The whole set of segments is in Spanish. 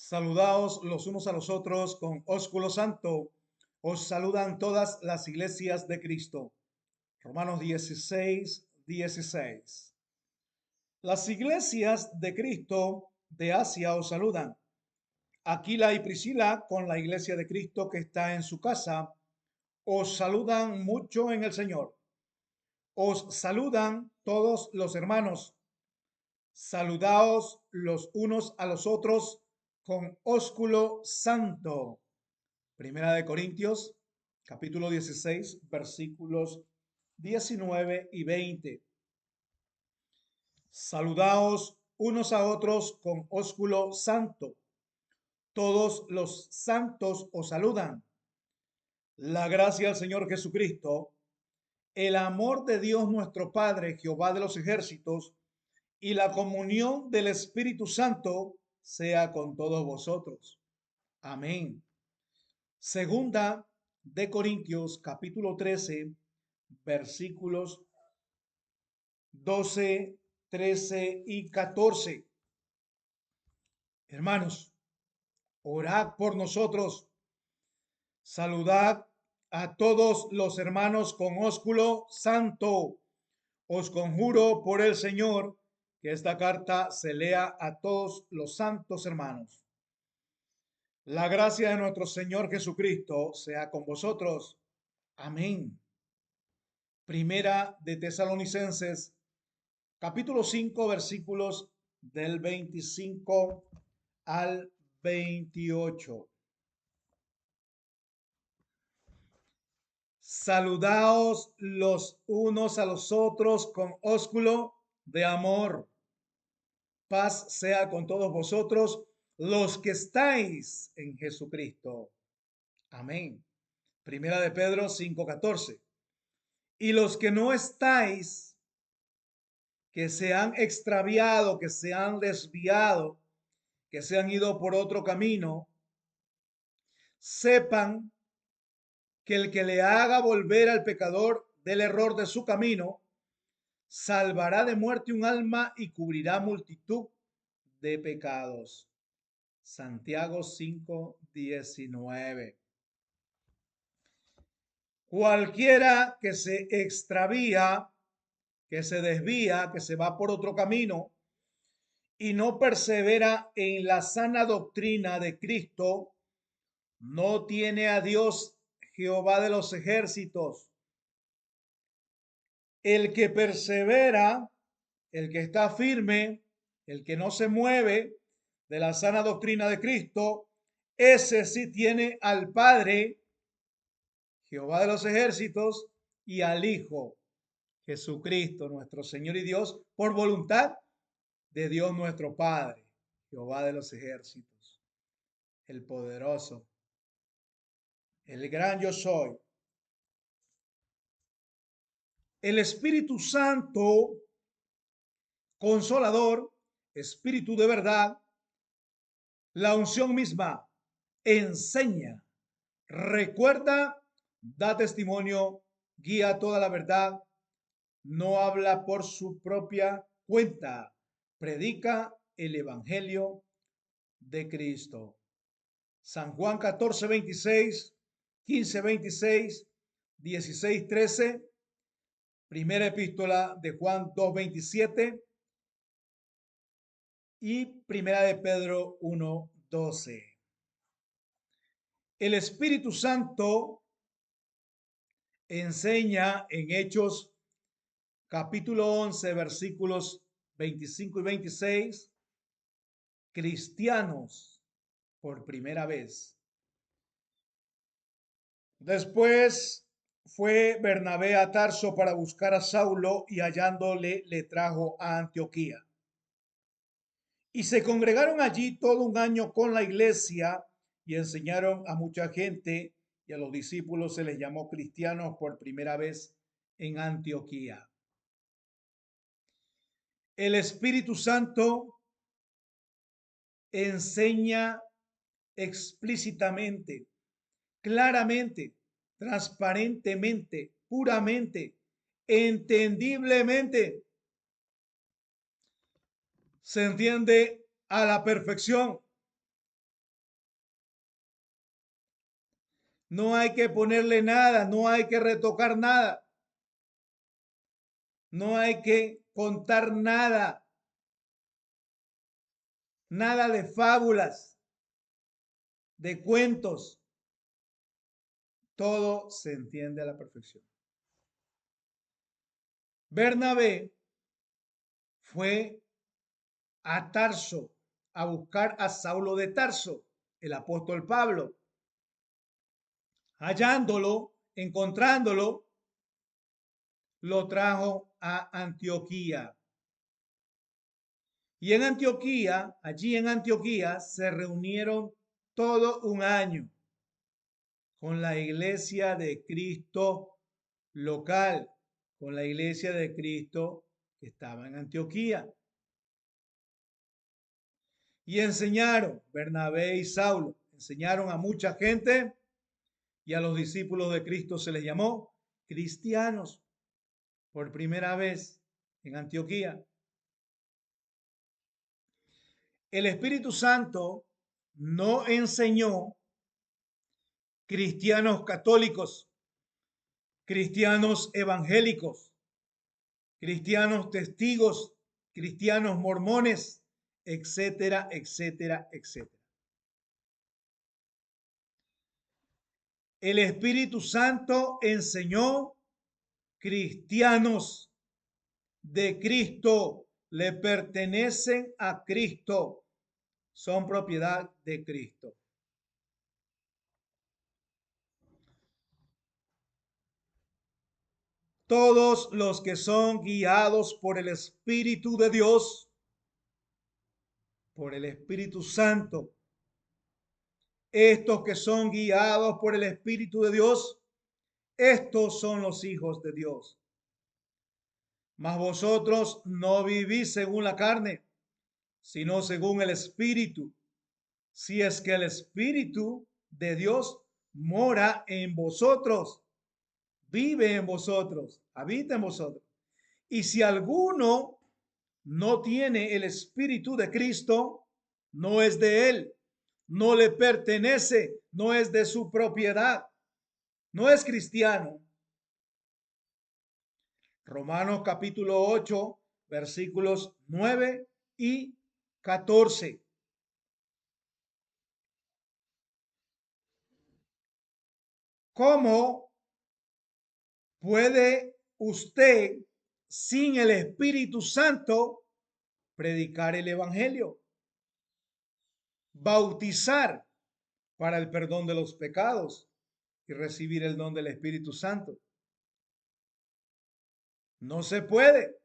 Saludaos los unos a los otros con ósculo santo. Os saludan todas las iglesias de Cristo. Romanos 16, 16. Las iglesias de Cristo de Asia os saludan. Aquila y Priscila, con la iglesia de Cristo que está en su casa, os saludan mucho en el Señor. Os saludan todos los hermanos. Saludaos los unos a los otros con ósculo santo. Primera de Corintios, capítulo 16, versículos 19 y 20. Saludaos unos a otros con ósculo santo. Todos los santos os saludan. La gracia del Señor Jesucristo, el amor de Dios nuestro Padre, Jehová de los ejércitos, y la comunión del Espíritu Santo sea con todos vosotros. Amén. Segunda de Corintios, capítulo 13, versículos 12, 13 y 14. Hermanos, orad por nosotros. Saludad a todos los hermanos con ósculo santo. Os conjuro por el Señor que esta carta se lea a todos los santos hermanos. La gracia de nuestro Señor Jesucristo sea con vosotros. Amén. Primera de Tesalonicenses, capítulo 5, versículos del 25 al 28. Saludaos los unos a los otros con ósculo de amor. Paz sea con todos vosotros los que estáis en Jesucristo. Amén. Primera de Pedro 5:14. Y los que no estáis, que se han extraviado, que se han desviado, que se han ido por otro camino, sepan que el que le haga volver al pecador del error de su camino, salvará de muerte un alma y cubrirá multitud de pecados. Santiago 5:19. Cualquiera que se extravía, que se desvía, que se va por otro camino y no persevera en la sana doctrina de Cristo, no tiene a Dios Jehová de los ejércitos. El que persevera, el que está firme, el que no se mueve de la sana doctrina de Cristo, ese sí tiene al Padre, Jehová de los ejércitos, y al Hijo, Jesucristo, nuestro Señor y Dios, por voluntad de Dios nuestro Padre, Jehová de los ejércitos, el poderoso, el gran yo soy. El Espíritu Santo, consolador, Espíritu de verdad, la unción misma, enseña, recuerda, da testimonio, guía toda la verdad, no habla por su propia cuenta, predica el Evangelio de Cristo. San Juan 14, 26, 15, 26, 16, 13, primera epístola de Juan 2, 27 y primera de Pedro 1, 12. El Espíritu Santo enseña en Hechos capítulo 11, versículos 25 y 26, cristianos por primera vez. Después fue Bernabé a Tarso para buscar a Saulo y hallándole le trajo a Antioquía. Y se congregaron allí todo un año con la iglesia y enseñaron a mucha gente, y a los discípulos se les llamó cristianos por primera vez en Antioquía. El Espíritu Santo enseña explícitamente, claramente, transparentemente, puramente, entendiblemente. Se entiende a la perfección No hay que ponerle nada, no hay que retocar nada, no hay que contar nada, nada de fábulas, de cuentos. Todo se entiende a la perfección. Bernabé fue a Tarso a buscar a Saulo de Tarso, el apóstol Pablo. Hallándolo, encontrándolo, lo trajo a Antioquía. Y en Antioquía, allí en Antioquía, se reunieron todo un año con la iglesia de Cristo local, con la iglesia de Cristo que estaba en Antioquía. Y enseñaron, Bernabé y Saulo, enseñaron a mucha gente y a los discípulos de Cristo se les llamó cristianos por primera vez en Antioquía. El Espíritu Santo no enseñó cristianos católicos, cristianos evangélicos, cristianos testigos, cristianos mormones, etcétera, etcétera, etcétera. El Espíritu Santo enseñó cristianos de Cristo, le pertenecen a Cristo, son propiedad de Cristo. Todos los que son guiados por el Espíritu de Dios, por el Espíritu Santo, estos que son guiados por el Espíritu de Dios, estos son los hijos de Dios. Mas vosotros no vivís según la carne, sino según el Espíritu, si es que el Espíritu de Dios mora en vosotros, vive en vosotros, habita en vosotros. Y si alguno no tiene el Espíritu de Cristo, no es de él, no le pertenece, no es de su propiedad, no es cristiano. Romanos capítulo 8, versículos 9 y 14. ¿Cómo puede usted, sin el Espíritu Santo, predicar el Evangelio? Bautizar para el perdón de los pecados y recibir el don del Espíritu Santo. No se puede.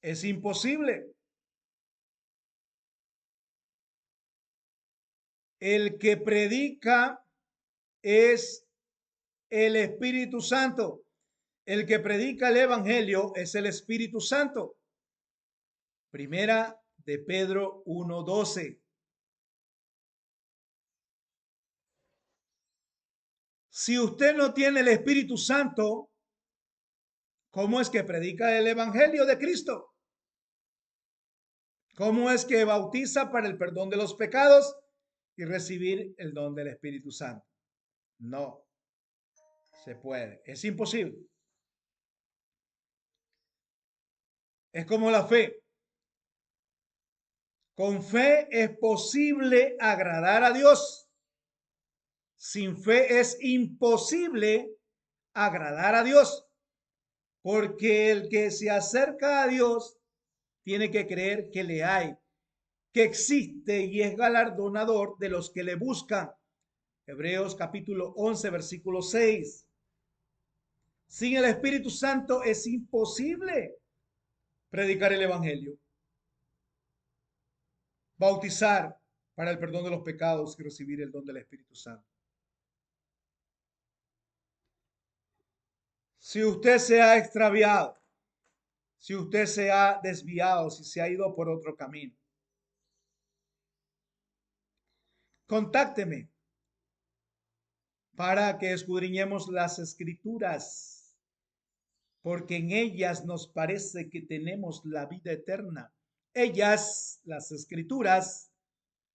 Es imposible. El que predica es el Espíritu Santo. El que predica el Evangelio es el Espíritu Santo. Primera de Pedro 1:12. Si usted no tiene el Espíritu Santo, ¿cómo es que predica el Evangelio de Cristo? ¿Cómo es que bautiza para el perdón de los pecados y recibir el don del Espíritu Santo? No se puede, es imposible. Es como la fe. Con fe es posible agradar a Dios. Sin fe es imposible agradar a Dios, porque el que se acerca a Dios tiene que creer que le hay, que existe y es galardonador de los que le buscan. Hebreos capítulo 11, versículo 6. Sin el Espíritu Santo es imposible predicar el Evangelio, bautizar para el perdón de los pecados y recibir el don del Espíritu Santo. Si usted se ha extraviado, si usted se ha desviado, si se ha ido por otro camino, contácteme para que escudriñemos las escrituras, porque en ellas nos parece que tenemos la vida eterna. Ellas, las escrituras,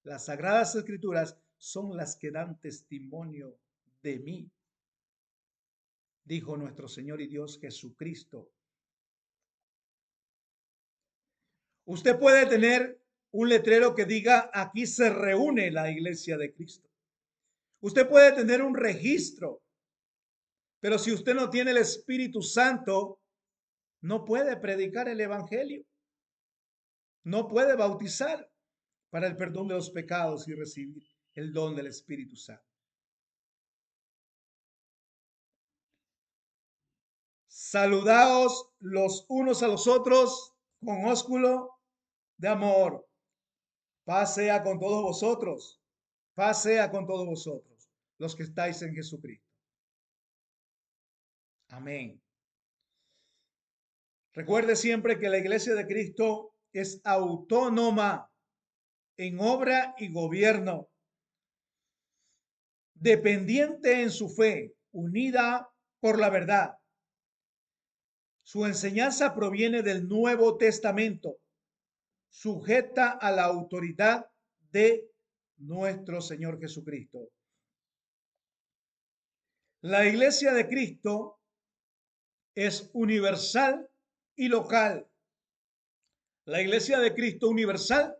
las sagradas escrituras, son las que dan testimonio de mí, dijo nuestro Señor y Dios Jesucristo. Usted puede tener un letrero que diga: aquí se reúne la iglesia de Cristo. Usted puede tener un registro, pero si usted no tiene el Espíritu Santo, no puede predicar el evangelio, no puede bautizar para el perdón de los pecados y recibir el don del Espíritu Santo. Saludaos los unos a los otros con ósculo de amor. Paz sea con todos vosotros. Paz sea con todos vosotros, los que estáis en Jesucristo. Amén. Recuerde siempre que la iglesia de Cristo es autónoma en obra y gobierno, dependiente en su fe, unida por la verdad. Su enseñanza proviene del Nuevo Testamento, sujeta a la autoridad de nuestro Señor Jesucristo. La iglesia de Cristo es universal y local. La iglesia de Cristo universal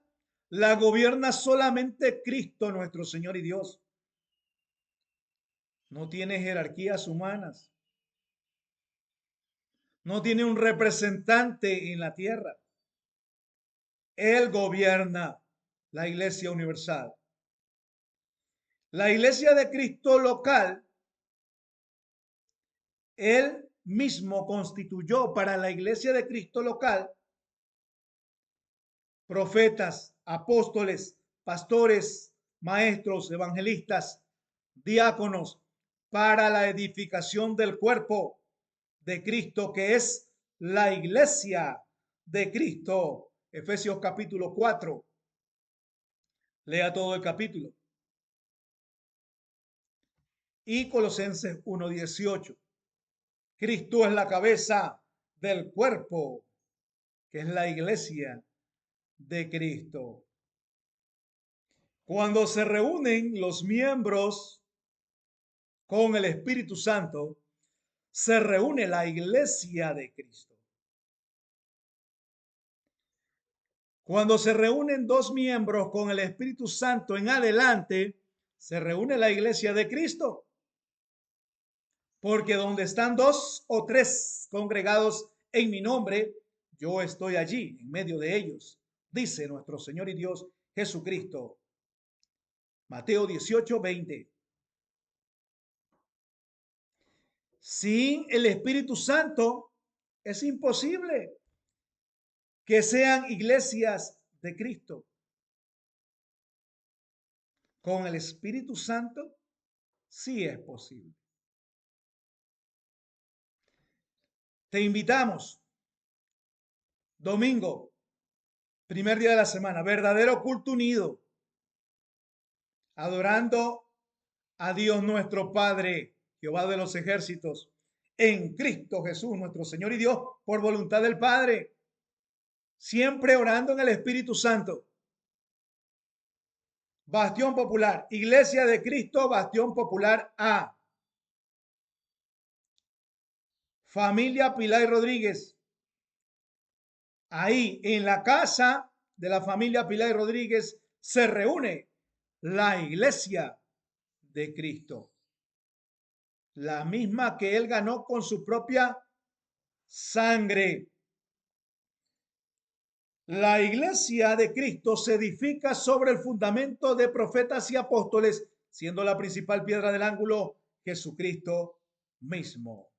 la gobierna solamente Cristo, nuestro Señor y Dios. No tiene jerarquías humanas. No tiene un representante en la tierra. Él gobierna la iglesia universal. La iglesia de Cristo local, Él mismo constituyó para la iglesia de Cristo local profetas, apóstoles, pastores, maestros, evangelistas, diáconos, para la edificación del cuerpo de Cristo, que es la iglesia de Cristo. Efesios capítulo 4. Lea todo el capítulo. Y Colosenses 1:18. Cristo es la cabeza del cuerpo, que es la iglesia de Cristo. Cuando se reúnen los miembros con el Espíritu Santo, se reúne la iglesia de Cristo. Cuando se reúnen dos miembros con el Espíritu Santo en adelante, se reúne la iglesia de Cristo. Porque donde están dos o tres congregados en mi nombre, yo estoy allí en medio de ellos, dice nuestro Señor y Dios Jesucristo. Mateo 18:20. Sin el Espíritu Santo es imposible que sean iglesias de Cristo. Con el Espíritu Santo sí es posible. Te invitamos, domingo, primer día de la semana, verdadero culto unido, adorando a Dios nuestro Padre, Jehová de los ejércitos, en Cristo Jesús, nuestro Señor y Dios, por voluntad del Padre, siempre orando en el Espíritu Santo. Bastión Popular, Iglesia de Cristo, Bastión Popular A. Familia Pilar y Rodríguez. Ahí, en la casa de la familia Pilar y Rodríguez, se reúne la iglesia de Cristo. La misma que Él ganó con su propia sangre. La iglesia de Cristo se edifica sobre el fundamento de profetas y apóstoles, siendo la principal piedra del ángulo Jesucristo mismo.